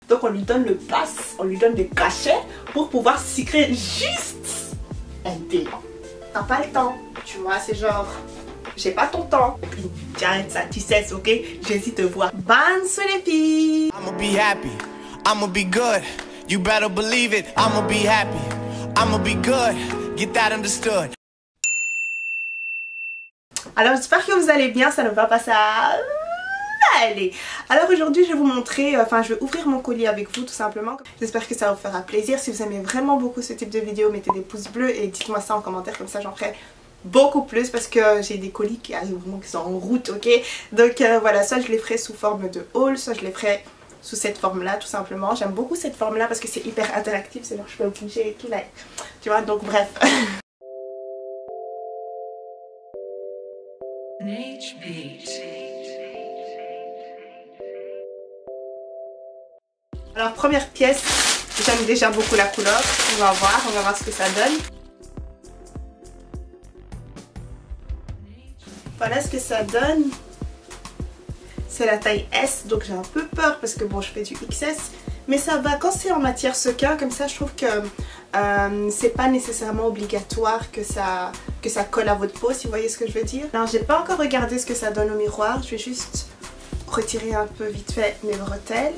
Donc on lui donne le pass, on lui donne des cachets pour pouvoir s'écrire juste un dé. T'as pas le temps, tu vois, c'est genre, j'ai pas ton temps. Et puis j'arrête ça, tu sais, ok, j'hésite te voir. Bonne soirée les filles. I'ma be happy, I'ma be good. You better believe it, I'ma be happy, I'ma be good. Get that understood. Alors j'espère que vous allez bien, ça ne va pas ça. Allez, alors aujourd'hui je vais vous montrer, je vais ouvrir mon colis avec vous tout simplement. J'espère que ça vous fera plaisir. Si vous aimez vraiment beaucoup ce type de vidéo, mettez des pouces bleus et dites-moi ça en commentaire, comme ça j'en ferai beaucoup plus parce que j'ai des colis qui arrivent vraiment, qui sont en route, ok. Donc voilà, soit je les ferai sous forme de haul, soit je les ferai sous cette forme là tout simplement. J'aime beaucoup cette forme là parce que c'est hyper interactif, c'est genre je peux bouger et tout là, tu vois, donc bref. Alors première pièce, j'aime déjà beaucoup la couleur, on va voir ce que ça donne. Voilà ce que ça donne. C'est la taille S, donc j'ai un peu peur parce que bon je fais du XS. Mais ça va, quand c'est en matière sequin comme ça, je trouve que c'est pas nécessairement obligatoire que ça colle à votre peau, si vous voyez ce que je veux dire. Alors j'ai pas encore regardé ce que ça donne au miroir, je vais juste retirer un peu vite fait mes bretelles.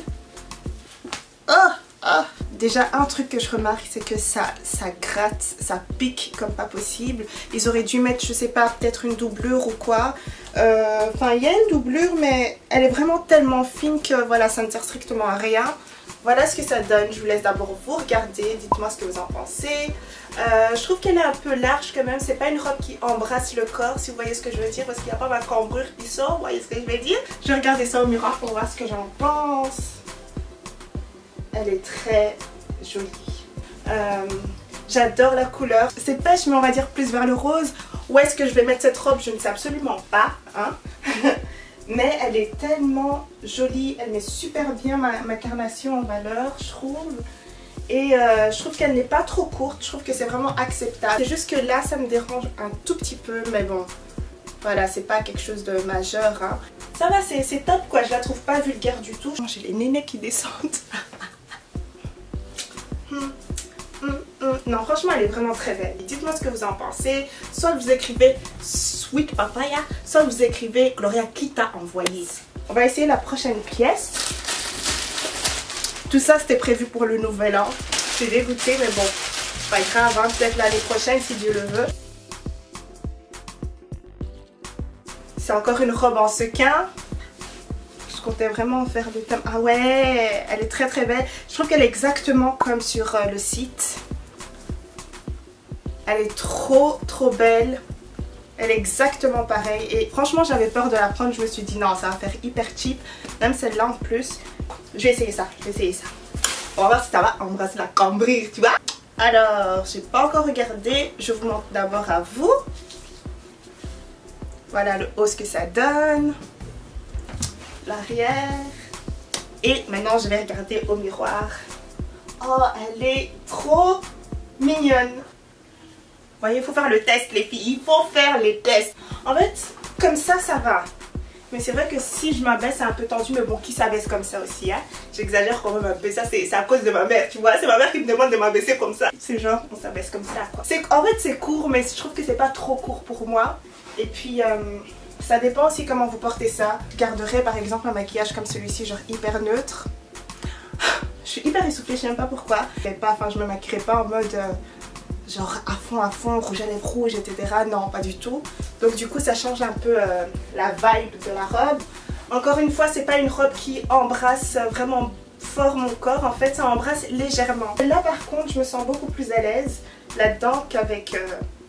Déjà un truc que je remarque, c'est que ça gratte, ça pique comme pas possible. Ils auraient dû mettre, je sais pas, peut-être une doublure ou quoi. Enfin il y a une doublure mais elle est vraiment tellement fine que voilà, ça ne sert strictement à rien. Voilà ce que ça donne. Je vous laisse d'abord vous regarder, dites-moi ce que vous en pensez. Je trouve qu'elle est un peu large quand même, c'est pas une robe qui embrasse le corps, si vous voyez ce que je veux dire, parce qu'il n'y a pas ma cambrure qui sort, vous voyez ce que je veux dire. Je vais regarder ça au miroir pour voir ce que j'en pense. Elle est très jolie. J'adore la couleur. C'est pêche mais on va dire plus vers le rose. Où est-ce que je vais mettre cette robe? Je ne sais absolument pas. Hein. Mais elle est tellement jolie. Elle met super bien ma carnation en valeur, je trouve. Et je trouve qu'elle n'est pas trop courte. Je trouve que c'est vraiment acceptable. C'est juste que là ça me dérange un tout petit peu. Mais bon, voilà, c'est pas quelque chose de majeur. Hein. Ça va, c'est top quoi. Je la trouve pas vulgaire du tout. J'ai les nénés qui descendent. Non, franchement elle est vraiment très belle. Dites-moi ce que vous en pensez. Soit vous écrivez Sweet Papaya, soit vous écrivez Gloria qui t'a envoyé. On va essayer la prochaine pièce. Tout ça c'était prévu pour le nouvel an. Je suis dégoûtée mais bon, c'est pas grave, hein. Peut-être l'année prochaine si Dieu le veut. C'est encore une robe en sequin. Je comptais vraiment faire le thème. Ah ouais, elle est très très belle. Je trouve qu'elle est exactement comme sur le site. Elle est trop belle. Elle est exactement pareille. Et franchement j'avais peur de la prendre. Je me suis dit non, ça va faire hyper cheap. Même celle-là en plus. Je vais essayer ça, On va voir si ça va embrasser la cambrure, tu vois. Alors, j'ai pas encore regardé. Je vous montre d'abord à vous. Voilà le haut ce que ça donne. L'arrière. Et maintenant je vais regarder au miroir. Oh, elle est trop mignonne. Vous voyez, il faut faire le test les filles, il faut faire les tests. En fait, comme ça va. Mais c'est vrai que si je m'abaisse, c'est un peu tendu, mais bon, qui s'abaisse comme ça aussi, hein. J'exagère quand même un peu, ça c'est à cause de ma mère, tu vois. C'est ma mère qui me demande de m'abaisser comme ça. C'est genre, on s'abaisse comme ça, quoi. En fait, c'est court, mais je trouve que c'est pas trop court pour moi. Et puis, ça dépend aussi comment vous portez ça. Je garderai par exemple un maquillage comme celui-ci, genre hyper neutre. Je suis hyper essoufflée, je sais même pas pourquoi. Je me maquillerai pas en mode genre à fond, rouge à lèvres rouge, etc. Non, pas du tout. Donc du coup ça change un peu la vibe de la robe. Encore une fois, c'est pas une robe qui embrasse vraiment fort mon corps. En fait, ça embrasse légèrement. Là par contre, je me sens beaucoup plus à l'aise là-dedans qu'avec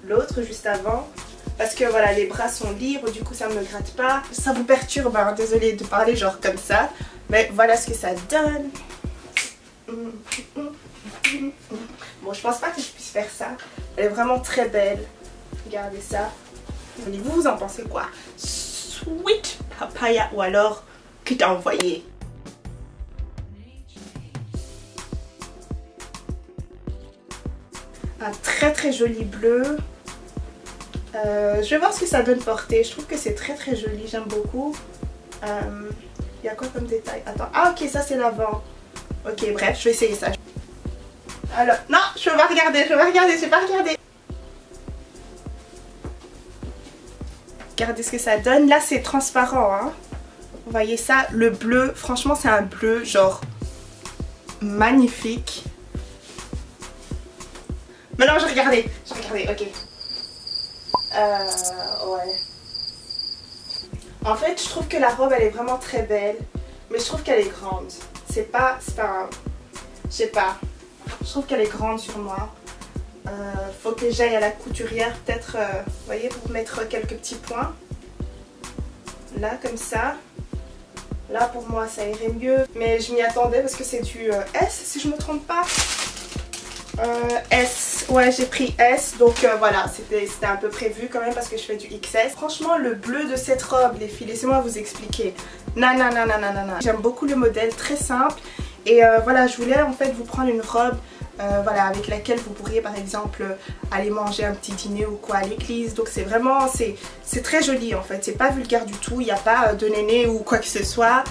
l'autre juste avant. Parce que voilà, les bras sont libres, du coup ça me gratte pas. Ça vous perturbe, hein, désolée de parler genre comme ça. Mais voilà ce que ça donne. Bon, je pense pas que je puisse faire ça. Elle est vraiment très belle. Regardez ça. Vous en pensez quoi? Sweet Papaya ou alors qui t'a envoyé? Un très joli bleu. Je vais voir ce que ça donne porter. Je trouve que c'est très joli, j'aime beaucoup. Il y a quoi comme détail? Attends. Ah ok, ça c'est l'avant. Ok, bref, je vais essayer ça. Alors, non, je veux pas regarder, je vais pas regarder. Regardez ce que ça donne. Là, c'est transparent, hein. Vous voyez ça, le bleu, franchement, c'est un bleu, genre, magnifique. Maintenant, je regardais, ok. Ouais. En fait, je trouve que la robe, elle est vraiment très belle. Mais je trouve qu'elle est grande. C'est pas je sais pas. Je trouve qu'elle est grande sur moi. Faut que j'aille à la couturière peut-être, vous voyez, pour mettre quelques petits points. Là, comme ça. Là, pour moi, ça irait mieux. Mais je m'y attendais parce que c'est du S, si je me trompe pas. S, ouais, j'ai pris S. Donc voilà, c'était un peu prévu quand même parce que je fais du XS. Franchement, le bleu de cette robe, les filles, laissez-moi vous expliquer. Non. J'aime beaucoup le modèle, très simple. Et voilà, je voulais en fait vous prendre une robe voilà, avec laquelle vous pourriez par exemple aller manger un petit dîner ou quoi à l'église. Donc c'est vraiment, c'est très joli en fait, c'est pas vulgaire du tout, il n'y a pas de néné ou quoi que ce soit,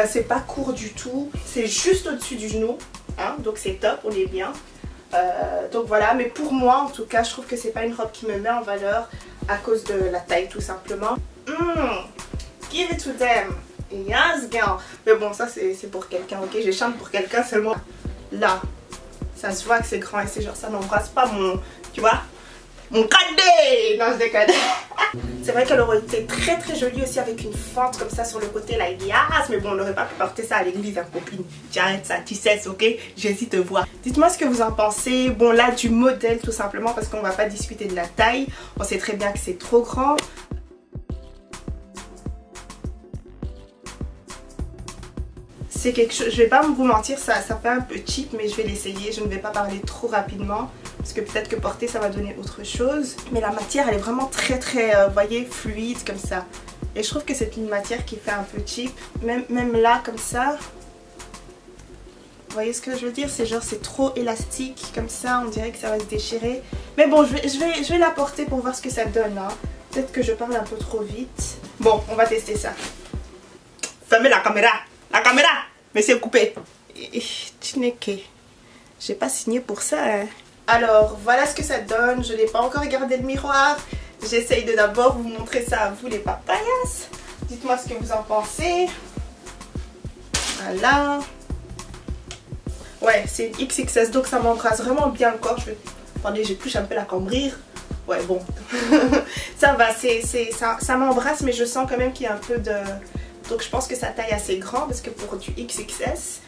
c'est pas court du tout, c'est juste au-dessus du genou, hein, donc c'est top, on est bien. Donc voilà, mais pour moi en tout cas, je trouve que c'est pas une robe qui me met en valeur à cause de la taille tout simplement. Give it to them. Yes, girl. Mais bon, ça c'est pour quelqu'un, ok, j'échange pour quelqu'un seulement. Là, ça se voit que c'est grand et c'est genre ça n'embrasse pas mon, tu vois, mon cadet. Non, je déconne. C'est vrai qu'elle aurait été très très jolie aussi avec une fente comme ça sur le côté, like yes. Mais bon, on n'aurait pas pu porter ça à l'église, hein, copine. J'arrête ça, tu sais, ok. J'hésite à voir. Dites-moi ce que vous en pensez. Bon, là, du modèle tout simplement parce qu'on va pas discuter de la taille. On sait très bien que c'est trop grand. C'est quelque chose, je vais pas vous mentir, ça fait un peu cheap, mais je vais l'essayer. Je ne vais pas parler trop rapidement parce que peut-être que porter ça va donner autre chose. Mais la matière elle est vraiment très vous voyez, fluide comme ça. Et je trouve que c'est une matière qui fait un peu cheap. Même là comme ça, vous voyez ce que je veux dire, c'est genre c'est trop élastique comme ça, on dirait que ça va se déchirer. Mais bon, je vais la porter pour voir ce que ça donne, hein. Peut-être que je parle un peu trop vite. Bon, on va tester ça. Fermez la caméra. La caméra, mais c'est coupé. Chineke, j'ai pas signé pour ça, hein. Alors voilà ce que ça donne. Je n'ai pas encore regardé le miroir. J'essaye de d'abord vous montrer ça à vous les papayas. Dites-moi ce que vous en pensez. Voilà. Ouais, c'est une XXS donc ça m'embrasse vraiment bien le corps. Attendez, j'épluche un peu la cambrure. Ouais, bon. Ça va, ça m'embrasse, mais je sens quand même qu'il y a un peu de... Donc je pense que sa taille est assez grande parce que pour du XXS.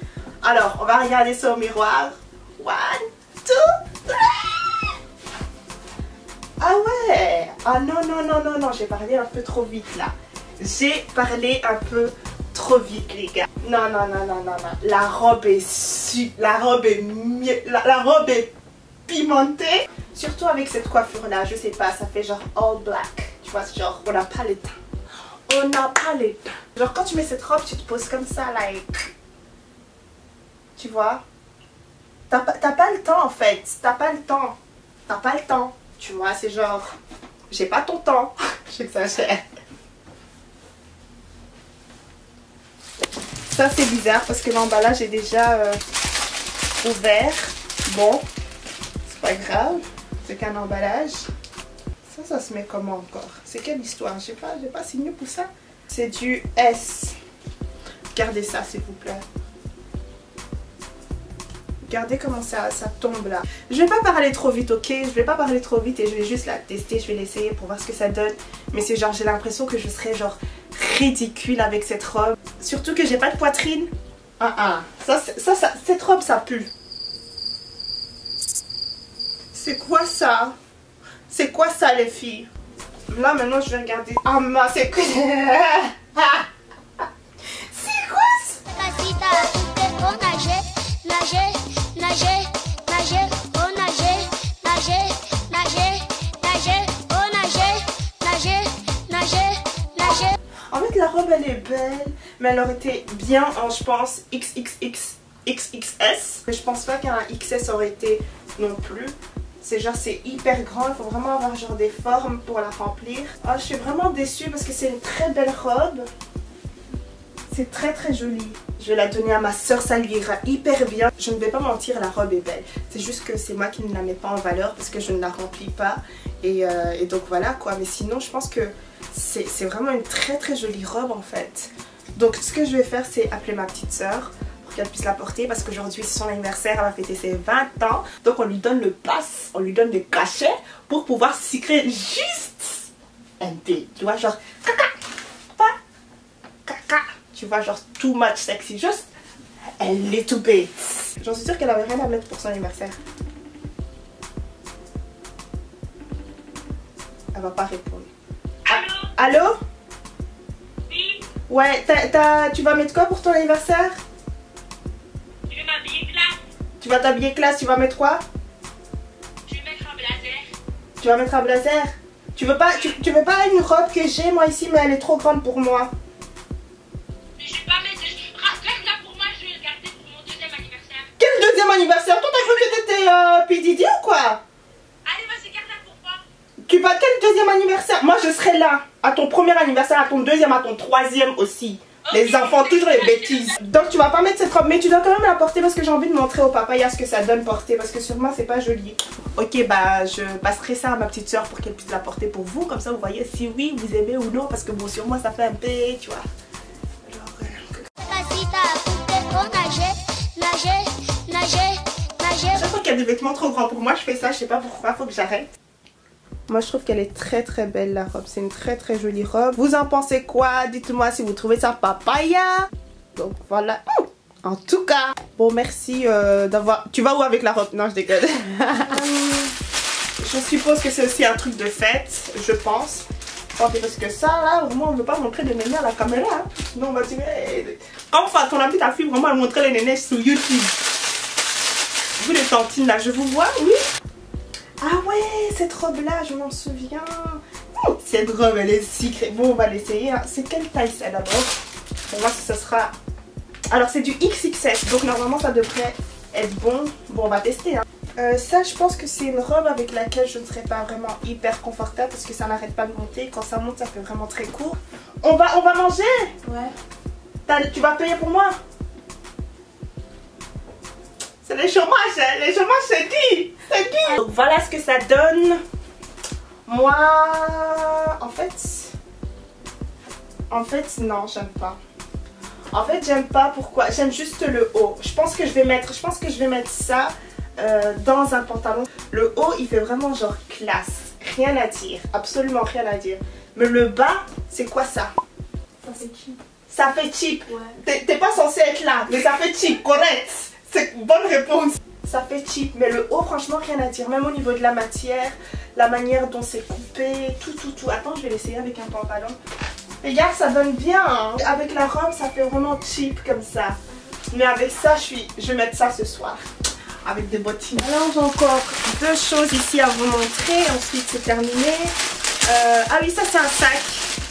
Alors, on va regarder ça au miroir. 1, 2, 3. Ah ouais. Ah non, j'ai parlé un peu trop vite là. J'ai parlé un peu trop vite les gars. Non. La robe est la robe est pimentée. Surtout avec cette coiffure là, je sais pas, ça fait genre all black. Tu vois, genre on n'a pas le temps. On n'a pas le temps. Genre quand tu mets cette robe, tu te poses comme ça, like. Tu vois? T'as pas le temps en fait. T'as pas le temps. Tu vois, c'est genre... J'ai pas ton temps. J'exagère. Ça c'est bizarre parce que l'emballage est déjà ouvert. Bon, c'est pas grave. C'est qu'un emballage. Ça se met comment encore? C'est quelle histoire? J'ai pas signé pour ça. C'est du S. Regardez ça s'il vous plaît. Regardez comment ça tombe là. Je vais pas parler trop vite, ok? Je vais pas parler trop vite et je vais juste la tester. Je vais l'essayer pour voir ce que ça donne. Mais c'est genre j'ai l'impression que je serais genre ridicule avec cette robe. Surtout que j'ai pas de poitrine. Cette robe ça pue. C'est quoi ça? C'est quoi ça les filles? Là maintenant je vais regarder. Ah ma c'est quoi? C'est quoi En fait la robe elle est belle, mais elle aurait été bien en je pense XXS. Mais je pense pas qu'un XS aurait été non plus. C'est genre c'est hyper grand, il faut vraiment avoir genre des formes pour la remplir. Oh, je suis vraiment déçue parce que c'est une très belle robe. C'est très joli. Je vais la donner à ma soeur, ça lui ira hyper bien. Je ne vais pas mentir, la robe est belle. C'est juste que c'est moi qui ne la mets pas en valeur parce que je ne la remplis pas. Et donc voilà quoi. Mais sinon, je pense que c'est vraiment une très jolie robe en fait. Donc ce que je vais faire, c'est appeler ma petite soeur pour qu'elle puisse la porter parce qu'aujourd'hui c'est son anniversaire, elle va fêter ses 20 ans. Donc on lui donne le pass, on lui donne des cachets pour pouvoir sucrer juste un thé. Tu vois, genre caca, pas caca. Tu vois, genre too much sexy, juste a little bit. J'en suis sûre qu'elle avait rien à mettre pour son anniversaire. Elle va pas répondre. Allô? Allô? Oui. Ouais, tu vas mettre quoi pour ton anniversaire? Je vais m'habiller classe. Tu vas t'habiller classe, tu vas mettre quoi? Je vais mettre un blazer. Tu vas mettre un blazer? Tu veux pas une robe que j'ai moi ici, mais elle est trop grande pour moi. Mais je vais pas mettre. Garde-la pour moi, je vais le garder pour mon deuxième anniversaire. Quel deuxième anniversaire? Toi t'as cru que t'étais P. Diddy ou quoi? Allez, vas-y, garde-la pour moi. Tu vas quel deuxième anniversaire? Moi je serai là. À ton premier anniversaire, à ton deuxième, à ton troisième aussi. Les enfants, toujours les bêtises. Donc tu vas pas mettre cette robe, mais tu dois quand même la porter parce que j'ai envie de montrer au papa ce que ça donne porter. Parce que sur moi c'est pas joli. Ok, bah je passerai ça à ma petite soeur pour qu'elle puisse la porter pour vous. Comme ça vous voyez si oui vous aimez ou non. Parce que bon, sur moi ça fait un peu, tu vois. Chaque fois qu'il y a des vêtements trop grands pour moi, je fais ça, je sais pas pourquoi, faut que j'arrête. Moi je trouve qu'elle est très belle la robe, c'est une très jolie robe. Vous en pensez quoi? Dites-moi si vous trouvez ça papaya. Donc voilà, en tout cas. Bon merci d'avoir... Tu vas où avec la robe? Non je déconne. Je suppose que c'est aussi un truc de fête, je pense. Parce que ça là, au moins on ne veut pas montrer des nénés à la caméra. Hein. Sinon on va dire... Enfin ton ami ta fille vraiment elle montrait les nénés sur YouTube. Vous les tantines là, je vous vois, oui? Ah ouais, cette robe là, je m'en souviens. Cette robe elle est secret. Bon on va l'essayer. Hein. C'est quelle taille ça d'abord? On va voir si ça sera... Alors c'est du XXS, donc normalement ça devrait être bon. Bon on va tester. Hein. Ça je pense que c'est une robe avec laquelle je ne serais pas vraiment hyper confortable parce que ça n'arrête pas de monter. Quand ça monte ça fait vraiment très court. On va manger? Ouais. Tu vas payer pour moi? C'est les chômages, hein. Les chômages c'est qui? C'est qui? Donc voilà ce que ça donne. Moi, en fait non, j'aime pas. En fait j'aime pas, pourquoi? J'aime juste le haut. Je pense que je vais mettre ça dans un pantalon. Le haut il fait vraiment genre classe. Rien à dire, absolument rien à dire. Mais le bas, c'est quoi ça? Ça fait cheap. Ça fait cheap. Ouais. T'es pas censé être là, mais ça fait cheap, correct. C'est une bonne réponse. Ça fait cheap, mais le haut franchement rien à dire. Même au niveau de la matière, la manière dont c'est coupé, tout. Attends, je vais l'essayer avec un pantalon. Regarde, ça donne bien. Hein. Avec la robe, ça fait vraiment cheap comme ça. Mais avec ça, je vais mettre ça ce soir. Avec des bottines. Alors j'ai encore deux choses ici à vous montrer. Ensuite c'est terminé. Ah oui, ça c'est un sac.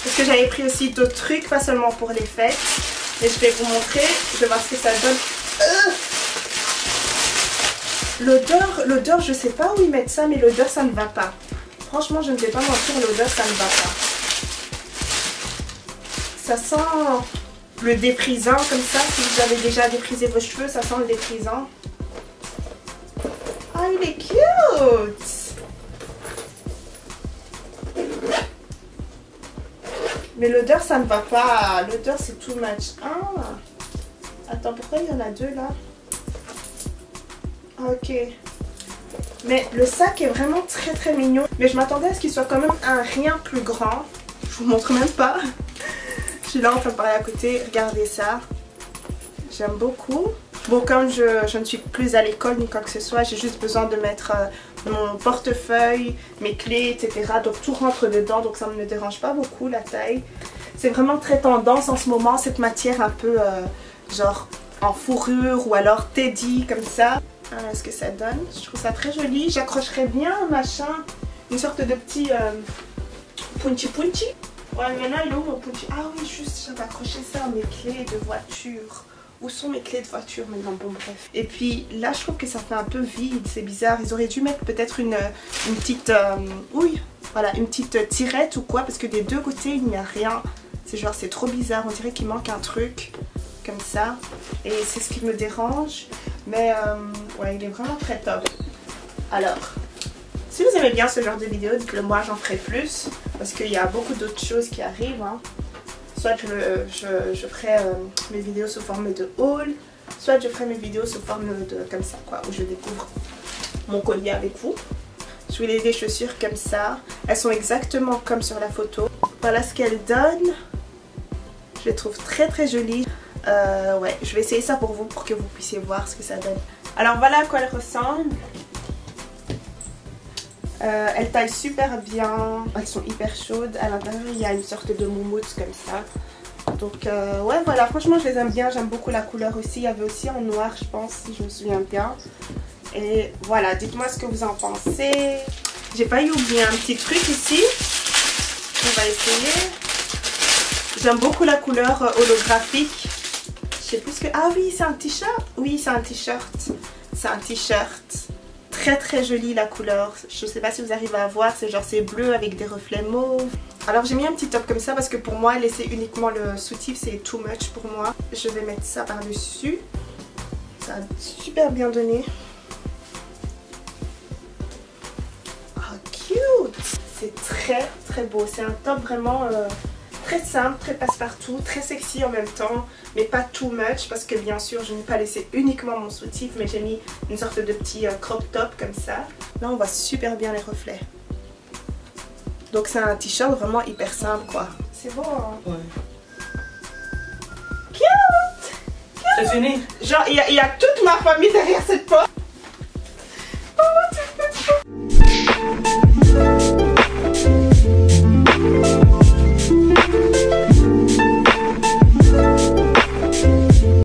Parce que j'avais pris aussi d'autres trucs, pas seulement pour les fêtes. Mais je vais vous montrer. Je vais voir ce que ça donne. L'odeur, je sais pas où ils mettent ça, mais l'odeur ça ne va pas. Franchement, je ne vais pas mentir, l'odeur ça ne va pas. Ça sent le déprisant comme ça. Si vous avez déjà déprisé vos cheveux, ça sent le déprisant. Ah, il est cute! Mais l'odeur ça ne va pas. L'odeur c'est too much. Ah! Attends, pourquoi il y en a deux là? Ok. Mais le sac est vraiment très mignon. Mais je m'attendais à ce qu'il soit quand même un rien plus grand. Je vous montre même pas. Je suis là en train de parler à côté. Regardez ça. J'aime beaucoup. Bon, comme je ne suis plus à l'école ni quoi que ce soit, j'ai juste besoin de mettre mon portefeuille, mes clés, etc. Donc tout rentre dedans, donc ça ne me dérange pas beaucoup la taille. C'est vraiment très tendance en ce moment, cette matière un peu genre en fourrure ou alors teddy comme ça. Voilà ce que ça donne. Je trouve ça très joli. J'accrocherais bien un machin, une sorte de petit punchy. Ouais, maintenant il est où mon punchy? Ah oui, juste j'avais accroché ça à mes clés de voiture. Où sont mes clés de voiture maintenant? Bon bref. Et puis là je trouve que ça fait un peu vide, c'est bizarre. Ils auraient dû mettre peut-être une petite voilà, une petite tirette ou quoi, parce que des deux côtés il n'y a rien. C'est genre c'est trop bizarre, on dirait qu'il manque un truc. comme ça. Et c'est ce qui me dérange. Mais ouais, il est vraiment très top. Alors, si vous aimez bien ce genre de vidéo, dites-le moi, j'en ferai plus. Parce qu'il y a beaucoup d'autres choses qui arrivent. Hein. Soit je ferai mes vidéos sous forme de haul. Soit je ferai mes vidéos sous forme de comme ça, quoi. Où je découvre mon collier avec vous. Je voulais des chaussures comme ça. Elles sont exactement comme sur la photo. Voilà ce qu'elles donnent. Je les trouve très très jolies. Ouais, je vais essayer ça pour vous pour que vous puissiez voir ce que ça donne. Alors voilà à quoi elles ressemblent. Elles taillent super bien. Elles sont hyper chaudes. À l'intérieur il y a une sorte de moumoute comme ça. Donc ouais voilà, franchement je les aime bien. J'aime beaucoup la couleur aussi. Il y avait aussi en noir je pense si je me souviens bien. Et voilà, dites-moi ce que vous en pensez. J'ai failli oublier un petit truc ici. On va essayer. J'aime beaucoup la couleur holographique. Je sais plus ce que... Ah oui, c'est un t-shirt. Oui, c'est un t-shirt. C'est un t-shirt. Très très joli la couleur. Je sais pas si vous arrivez à voir. C'est genre c'est bleu avec des reflets mauves. Alors j'ai mis un petit top comme ça parce que pour moi laisser uniquement le soutif c'est too much pour moi. Je vais mettre ça par dessus. Ça a super bien donné. C'est très très beau, c'est un top vraiment très simple, très passe-partout, très sexy en même temps, mais pas too much parce que bien sûr je n'ai pas laissé uniquement mon soutif mais j'ai mis une sorte de petit crop top comme ça. Là on voit super bien les reflets. Donc c'est un t-shirt vraiment hyper simple quoi. C'est beau hein? Ouais. Cute! C'est fini? Genre il y a toute ma famille derrière cette porte.